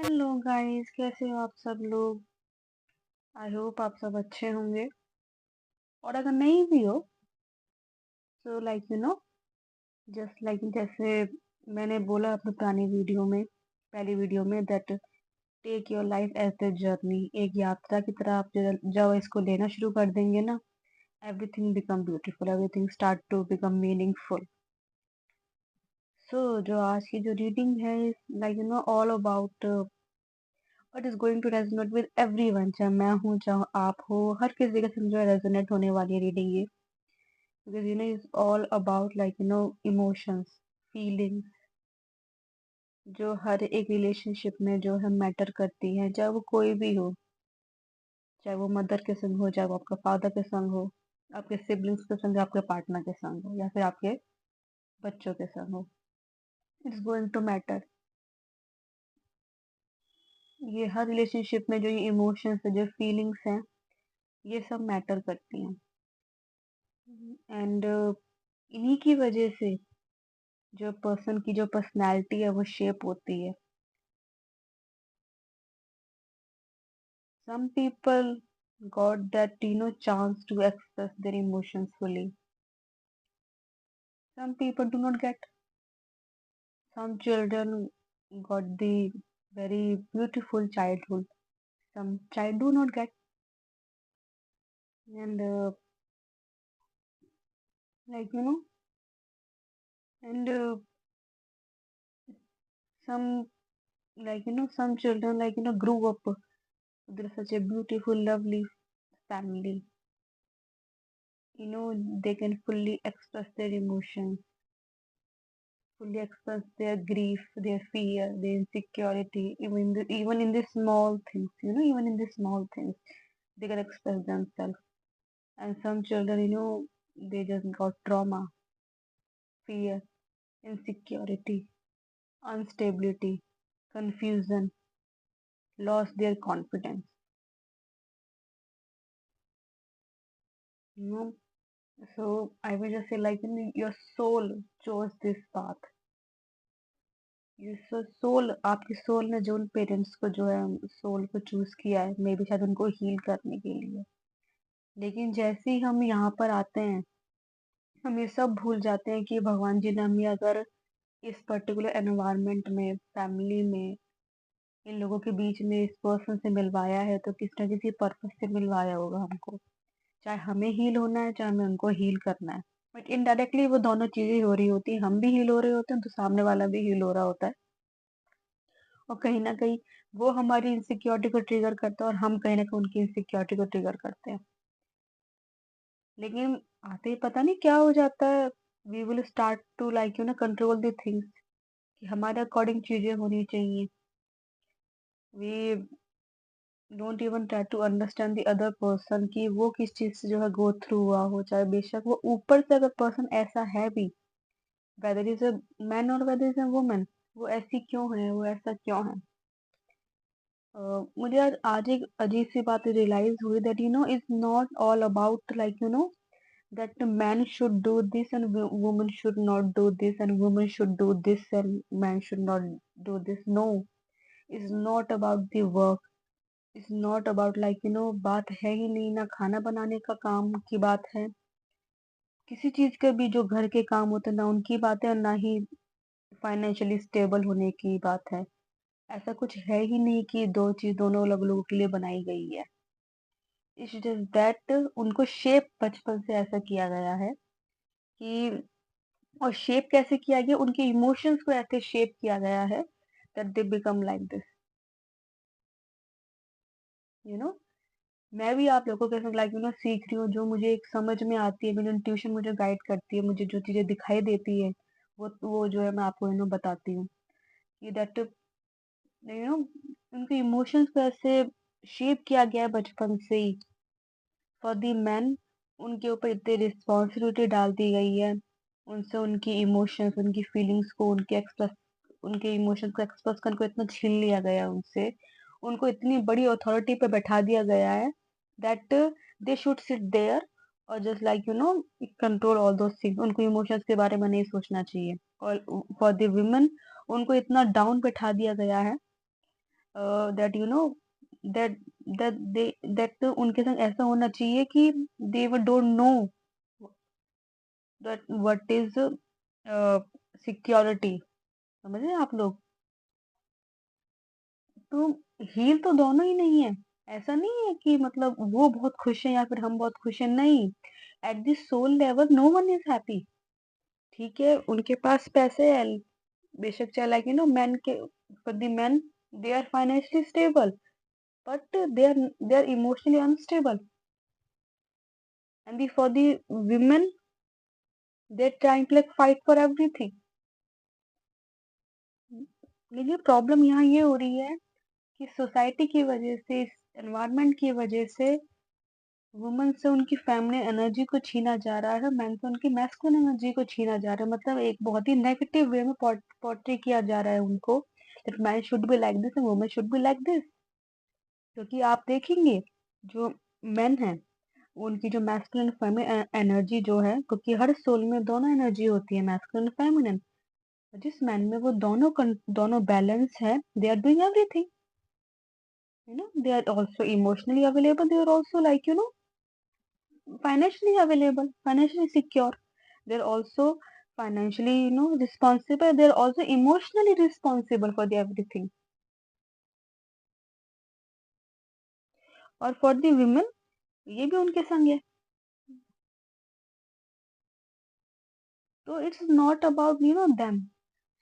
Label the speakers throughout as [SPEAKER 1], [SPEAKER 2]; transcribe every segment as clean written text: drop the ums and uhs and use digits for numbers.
[SPEAKER 1] Hello guys, कैसे हो आप सब लोग। आई होप आप सब अच्छे होंगे। और अगर नहीं भी हो तो जस्ट जैसे मैंने बोला अपनी पुरानी वीडियो में, पहली वीडियो में, that take your life as the journey. एक यात्रा की तरह आप जब इसको लेना शुरू कर देंगे ना, everything become beautiful, everything start to become meaningful. So जो आज की जो रीडिंग है, all about but is going to resonate with everyone, चाहे मैं हूँ चाहे आप हो, हर किसी के संग जो रेजोनेट होने वाली है रीडिंग ये। Because is all about emotions, feelings, जो हर एक रिलेशनशिप में जो है मैटर करती है, चाहे वो कोई भी हो, चाहे वो मदर के संग हो, चाहे वो आपका फादर के संग हो, आपके सिबलिंग्स के संग, आपके पार्टनर के संग हो, या फिर आपके बच्चों के संग हो। It's going to matter. ये हर रिलेशनशिप में जो ये इमोशंस है, जो फीलिंग्स हैं, ये सब मैटर करती हैं। एंड इन्हीं की वजह से जो पर्सन की जो पर्सनैलिटी है वो शेप होती है। Some people got that chance to express their emotions fully. Some people do not get. Some children got the very beautiful childhood, some child do not get. And like you know and some some children grew up with such a beautiful, lovely family. They can fully express their emotions, fully express their grief, their fear, their insecurity, even in the small things. Even in the small things, they can express themselves. And some children, they just got trauma, fear, insecurity, instability, confusion, lost their confidence. You know, so I will just say, your soul chose this path. ये soul, आपकी soul ने जो उन parents को जो है soul को choose किया है, मे बी शायद उनको हील करने के लिए। लेकिन जैसे ही हम यहाँ पर आते हैं, हम ये सब भूल जाते हैं कि भगवान जी ने हमें अगर इस पर्टिकुलर एनवायरनमेंट में, फैमिली में, इन लोगों के बीच में इस पर्सन से मिलवाया है तो किसी न किसी पर्पस से मिलवाया होगा हमको। चाहे हमें हील होना है, चाहे हमें उनको हील करना है, बट इनडायरेक्टली वो दोनों चीजें हो रही होती हैं। हम भी हील हो रहे होते हैं तो सामने वाला भी हील हो रहा होता है। और कहीं ना कहीं वो हमारी इनसिक्योरिटी को ट्रिगर करता है और हम कहीं ना कहीं उनकी इनसिक्योरिटी को ट्रिगर करते हैं। लेकिन आते ही पता नहीं क्या हो जाता है, we will start to control the things, कि हमारे अकॉर्डिंग चीजें होनी चाहिए। We don't even try to understand the other person कि वो किस चीज से जो है गो थ्रू हुआ हो, चाहे बेशक वो ऊपर से अगर पर्सन ऐसा है भी, वेदर इज अ मैन और वेदर इज अ वुमन, वो ऐसी क्यों है, वो ऐसा क्यों है। मुझे आज एक अजीब सी बात रियलाइज हुई, that is not all about that man should do this and woman should not do this, and woman should do this and man should not do this. No, it's not about the work. It's not about बात है ही नहीं, ना खाना बनाने का काम की बात है, किसी चीज के भी जो घर के काम होते हैं ना उनकी बात है, और ना ही फाइनेंशियली स्टेबल होने की बात है। ऐसा कुछ है ही नहीं कि दो चीज दोनों अलग लोगों के लिए बनाई गई है। इट्स जस्ट दैट उनको शेप बचपन से ऐसा किया गया है कि, और शेप कैसे किया गया, उनके इमोशंस को ऐसे शेप किया गया है that they become like this. You know मैं भी आप लोगों के साथ सीख रही हूँ, जो मुझे एक समझ में आती है, मेरी इंट्यूशन मुझे गाइड करती है, मुझे जो चीजें दिखाई देती है वो जो है मैं आपको बताती हूँ कि दैट उनके इमोशंस को ऐसे शेप किया गया है बचपन से ही। फॉर दी मैन, उनके ऊपर इतनी रिस्पॉन्सिबिलिटी डाल दी गई है, उनसे उनकी इमोशंस, उनकी फीलिंग्स को, उनके इमोशंस को एक्सप्रेस करने को इतना छीन लिया गया है उनसे। उनको इतनी बड़ी अथॉरिटी पे बैठा दिया गया है that they should sit there और just control all those things. उनको इमोशंस के बारे में नहीं सोचना चाहिए। और फॉर द वुमेन, उनको इतना डाउन बैठा दिया गया है that you know that that they that उनके संग ऐसा होना चाहिए कि they don't know that what is security. समझ रहे हैं आप लोग? तो हील तो दोनों ही नहीं है। ऐसा नहीं है कि मतलब वो बहुत खुश है या फिर हम बहुत खुश हैं, नहीं। At this soul level no one is happy. ठीक है, उनके पास पैसे है, बेशक चाहे लाइक मैन के, for the man they are financially stable, but they are emotionally unstable, and for the women they're trying to like fight for everything। लेकिन प्रॉब्लम यहाँ ये हो रही है कि सोसाइटी की वजह से, इस एनवायरनमेंट की वजह से वुमेन से उनकी फेमिनिन एनर्जी को छीना जा रहा है, मैन से उनकी मैस्कुलिन एनर्जी को छीना जा रहा है। मतलब एक बहुत ही नेगेटिव वे में पोर्ट्रे किया जा रहा है उनको, that man should be like this and women should be like this. क्योंकि आप देखेंगे जो मेन हैं, उनकी जो मैस्कुलिन फेमिनिन एनर्जी जो है, क्योंकि हर सोल में दोनों एनर्जी होती है, मैस्कुलिन फेमिनिन। जिस मैन में वो दोनों बैलेंस है, they are doing everything, they are also emotionally available, they are also like financially available, financially secure. They're also financially, responsible. They're also emotionally responsible for the everything. और for the women, ये भी उनके संग है। तो it's not about them.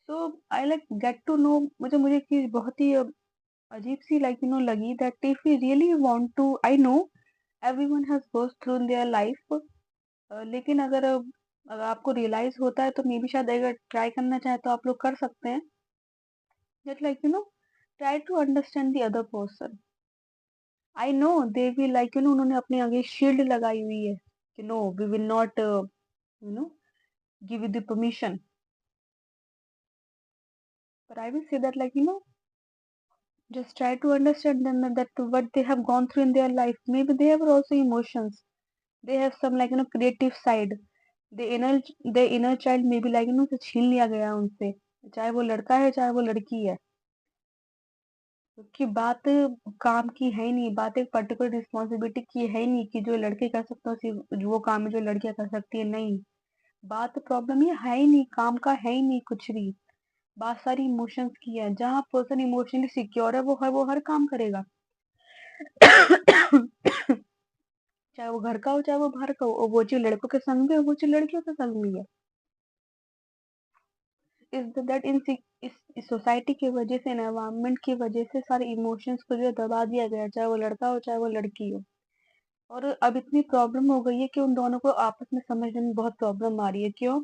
[SPEAKER 1] So I like get to know, मुझे एक चीज बहुत ही अजीब सी लगी, that if we really want to, I know everyone has goes through in their life, लेकिन अगर आपको रियलाइज होता है तो मे बी शायद अगर ट्राई करना चाहे तो आप लोग कर सकते हैं। Just try to understand the other person। I know they will उन्होंने अपने आगे शील्ड लगाई हुई है कि no we will not no give you the permission, but I will say that just try to understand them, that what they have gone through in their life, maybe they have also emotions, they have some creative side, the inner child maybe तो छीन लिया गया उनसे, चाहे वो लड़का है चाहे वो लड़की है। कि बात काम की है ही नहीं, बात एक पर्टिकुलर रिस्पॉन्सिबिलिटी की है ही नहीं कि जो लड़के कर सकते हो सिर्फ वो काम है जो लड़कियां कर सकती है, नहीं। बात प्रॉब्लम ये है ही नहीं, काम का है ही नहीं कुछ भी। बात सारी इमोशंस की है। जहाँ पर्सन इमोशनली सिक्योर है वो हर काम करेगा। चाहे वो घर का हो चाहे वो बाहर का हो, और वो चीज लड़कों के संग भी है, वो चीज लड़कियों के संग भी है। इज दैट इन इस सोसाइटी की वजह से, एनवायरमेंट की वजह से सारे इमोशंस को जो है दबा दिया गया है, चाहे वो लड़का हो चाहे वो लड़की हो। और अब इतनी प्रॉब्लम हो गई है कि उन दोनों को आपस में समझने में बहुत प्रॉब्लम आ रही है। क्यों?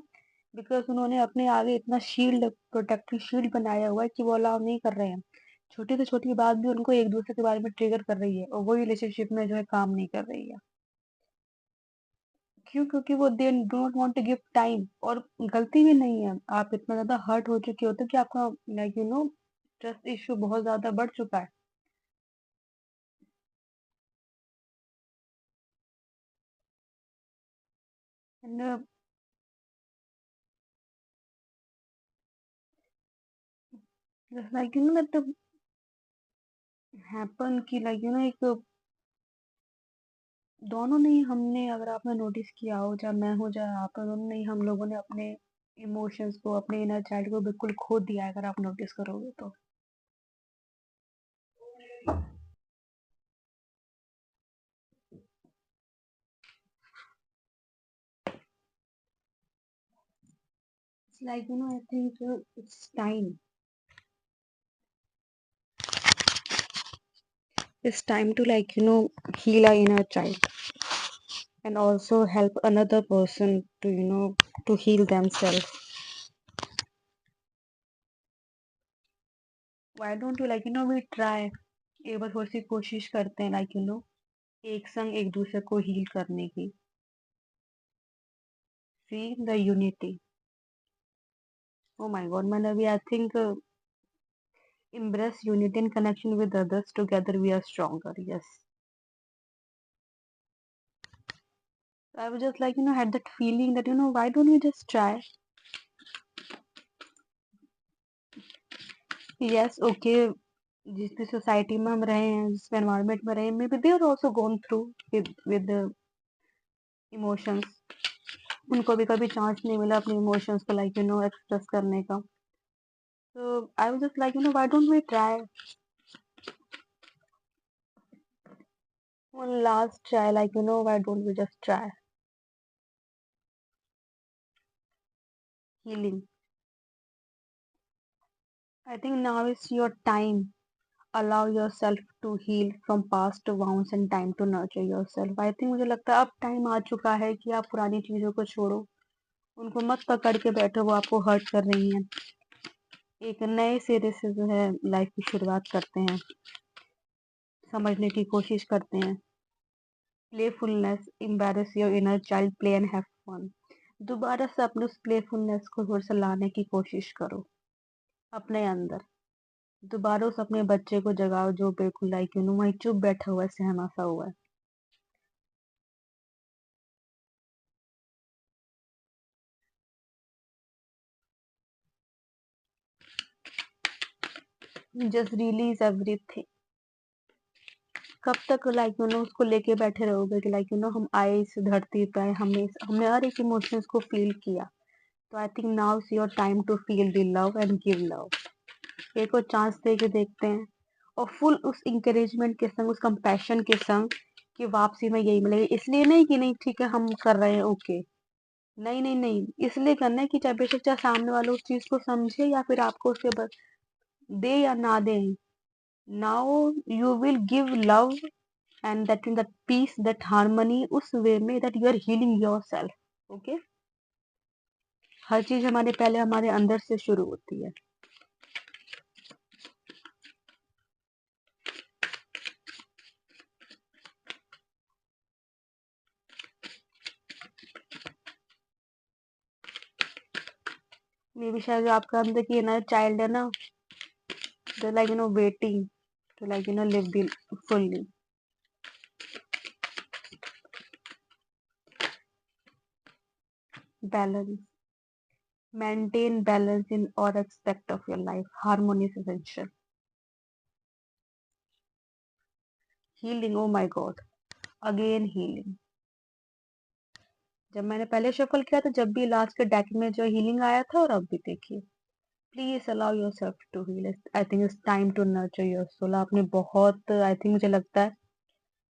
[SPEAKER 1] बिकॉज उन्होंने अपने आगे इतना शील्ड, प्रोटेक्टिव शील्ड बनाया हुआ है कि वो अलाउ नहीं कर रहे हैं। छोटी से छोटी बात भी उनको एक दूसरे के बारे में ट्रिगर कर रही है, और वो रिलेशनशिप में जो है काम नहीं कर रही है। क्यों? क्योंकि वो they do not want to give time. और गलती भी नहीं है, आप इतना ज्यादा हर्ट हो चुके होते कि आपका ट्रस्ट इश्यू बहुत ज्यादा बढ़ चुका है। एंड लाइक दैट हैपन कि एक दोनों ने ही, हमने, अगर आपने नोटिस किया हो, चाहे मैं हूँ चाहे आप हो, दोनों ने ही, हम लोगों ने अपने इमोशंस को, अपने इनर चाइल्ड को बिल्कुल खो दिया है, अगर आप नोटिस करोगे तो। I think it's time to heal our inner child and also help another person to to heal themselves। why don't you we try, एक बार थोड़ी सी कोशिश करते हैं एक संग एक दूसरे को हील करने की। See the unity. O my God, मैंने अभी I think embrace unity and connection with others, together we are stronger। Yes, I was just had that feeling that why don't you just try? Yes, okay, जिस भी society में हम रहे हैं, जिस environment में रहे हैं, maybe they are also gone through with emotions. उनको भी कभी चांस नहीं मिला अपने इमोशंस को एक्सप्रेस करने का। तो I was just like why don't we try one last try, why don't we just try healing? I think now is your time. Allow yourself to heal from past wounds and time to nurture yourself. I think मुझे लगता है अब time आ चुका है कि आप पुरानी चीजों को छोड़ो, उनको मत पकड़ के बैठो, वो आपको हर्ट कर रही हैं। एक नए सिरे से जो है लाइफ की शुरुआत करते हैं, समझने की कोशिश करते हैं। Playfulness, embrace your inner child, play and have fun. दोबारा से अपने उस प्लेफुलनेस को थोड़ा सा लाने की कोशिश करो अपने अंदर। दोबारा उस अपने बच्चे को जगाओ जो बिल्कुल वहीं चुप बैठा हुआ है, सहमा सा हुआ है। Just release everything. कब तक उसको लेके बैठे रहोगे कि हम आए इस धरती पे, हमने हमने हर एक इमोशंस को फील किया। तो I think now is your time to feel the love and give love. एक और चांस दे के देखते हैं, और फुल उस इंकरेजमेंट के संग, उस कंपैशन के संग कि वापसी में यही मिलेगा। इसलिए नहीं कि नहीं ठीक है हम कर रहे हैं, ओके, नहीं नहीं नहीं, इसलिए करना है कि चाहे बेशक चाहे सामने वाला उस चीज को समझे या फिर आपको उसके दे या ना दे। Now you will give love and that in that peace, that harmony, उस वे में that you are healing yourself. Okay, हर चीज हमारे पहले हमारे अंदर से शुरू होती है। मे भी शायद जो आपका अंदर की इनर चाइल्ड है ना, तो waiting to live the fully. Balance, maintain balance in all aspect of your life. Harmony is essential. Healing, oh my god, again healing। जब मैंने पहले शफल किया था, जब भी लास्ट के डेक में जो हीलिंग आया था, और अब भी देखिए। Please allow yourself to heal. I think it's time to nurture your soul. आपने बहुत, आई थिंक मुझे लगता है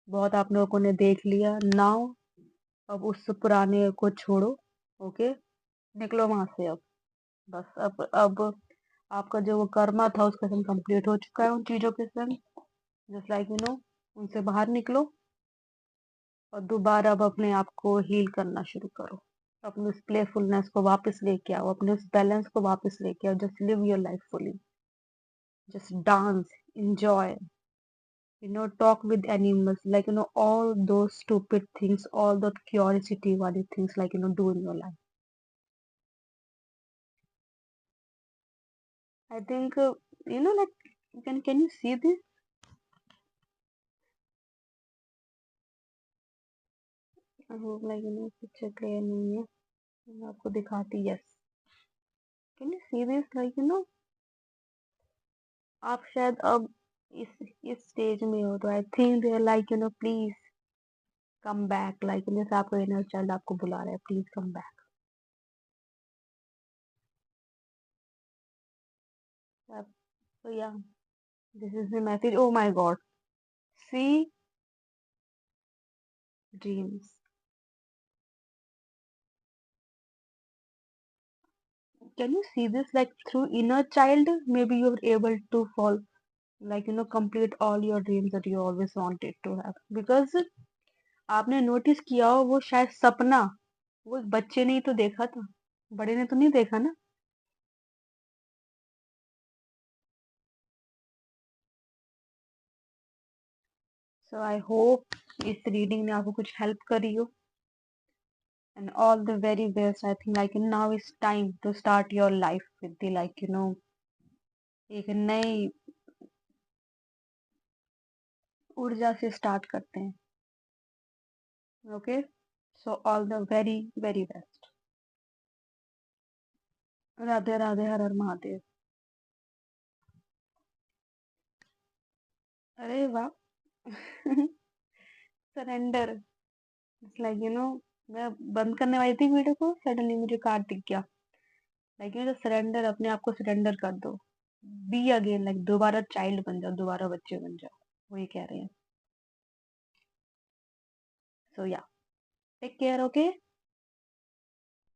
[SPEAKER 1] बहुत आप लोगों ने देख लिया नाउ। अब उस पुराने को छोड़ो, ओके, निकलो वहां से अब। बस अब आपका जो वो कर्मा था उसका संग कंप्लीट हो चुका है उन चीजों के संग। जस्ट उनसे बाहर निकलो और दोबारा अब अपने आप को हील करना शुरू करो। अपने उस प्लेफुलनेस को वापस लेके आओ, अपने उस बैलेंस को वापस लेके आओ। Just live your life fully, just dance, enjoy, talk with animals, all those stupid things, all that curiosity wali things, do in your life. I think can you see this? I hope picture clear नहीं है, मैं आपको दिखाती। Yes, can you see this? आप शायद अब इस stage में हो, तो I think they are please come back. जैसे आपका इनर चाइल्ड आपको बुला रहा है, प्लीज कम बैक। तो yeah, this is the message. Oh my god, see dreams. Can you see this? Through inner child, maybe you're able to fall, complete all your dreams that you always wanted to have. Because आपने notice किया हो, वो शायद सपना वो एक बच्चे ने ही तो देखा था, बड़े ने तो नहीं देखा ना। सो आई होप इस रीडिंग ने आपको कुछ हेल्प करी हो, and all the very best. I think now is time to start your life with the एक नई ऊर्जा से स्टार्ट करते हैं। Okay, so all the very very best. Radhe Radhe, Har Har Mahadev. अरे वाह! सरेंडर, इट्स लाइक मैं बंद करने वाली थी वीडियो को, सडनली मुझे कार्ड दिख गया। लाइक सरेंडर, अपने आप को सरेंडर कर दो। बी अगेन, लाइक दोबारा चाइल्ड बन जाओ, दोबारा बच्चे बन जाओ। वो ये कह रहे हैं। सो या, टेक केयर, ओके?